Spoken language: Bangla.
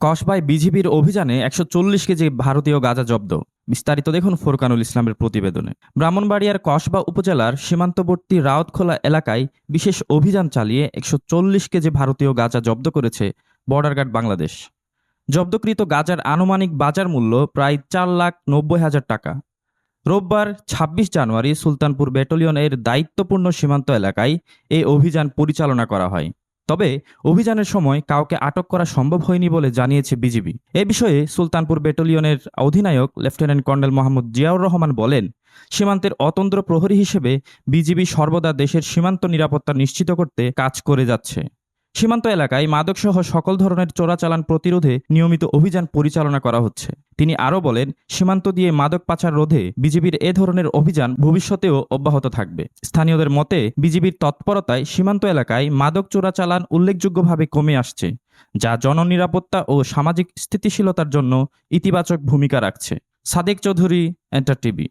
কসবায় বিজিবির অভিযানে ১৪০ কেজি ভারতীয় গাঁজা জব্দ। বিস্তারিত দেখুন ফোরকানুল ইসলামের প্রতিবেদনে। ব্রাহ্মণবাড়িয়ার কসবা উপজেলার সীমান্তবর্তী রাউতখোলা এলাকায় বিশেষ অভিযান চালিয়ে ১৪০ কেজি ভারতীয় গাঁজা জব্দ করেছে বর্ডার গার্ড বাংলাদেশ। জব্দকৃত গাঁজার আনুমানিক বাজার মূল্য প্রায় ৪,৯০,০০০ টাকা। রোববার ২৬ জানুয়ারি সুলতানপুর ব্যাটালিয়নের দায়িত্বপূর্ণ সীমান্ত এলাকায় এই অভিযান পরিচালনা করা হয়। তবে অভিযানের সময় কাউকে আটক করা সম্ভব হয়নি বলে জানিয়েছে বিজিবি। এ বিষয়ে সুলতানপুর ব্যাটালিয়নের অধিনায়ক লেফটেন্যান্ট কর্নেল মোহাম্মদ জিয়াউর রহমান বলেন, সীমান্তের অতন্দ্র প্রহরী হিসেবে বিজিবি সর্বদা দেশের সীমান্ত নিরাপত্তা নিশ্চিত করতে কাজ করে যাচ্ছে। সীমান্ত এলাকায় মাদকসহ সকল ধরনের চোরাচালান প্রতিরোধে নিয়মিত অভিযান পরিচালনা করা হচ্ছে। তিনি আরও বলেন, সীমান্ত দিয়ে মাদক পাচার রোধে বিজিবির এ ধরনের অভিযান ভবিষ্যতেও অব্যাহত থাকবে। স্থানীয়দের মতে, বিজিবির তৎপরতায় সীমান্ত এলাকায় মাদক চোরাচালান উল্লেখযোগ্যভাবে কমে আসছে, যা জননিরাপত্তা ও সামাজিক স্থিতিশীলতার জন্য ইতিবাচক ভূমিকা রাখছে। Sadek Chowdhury, enter TV.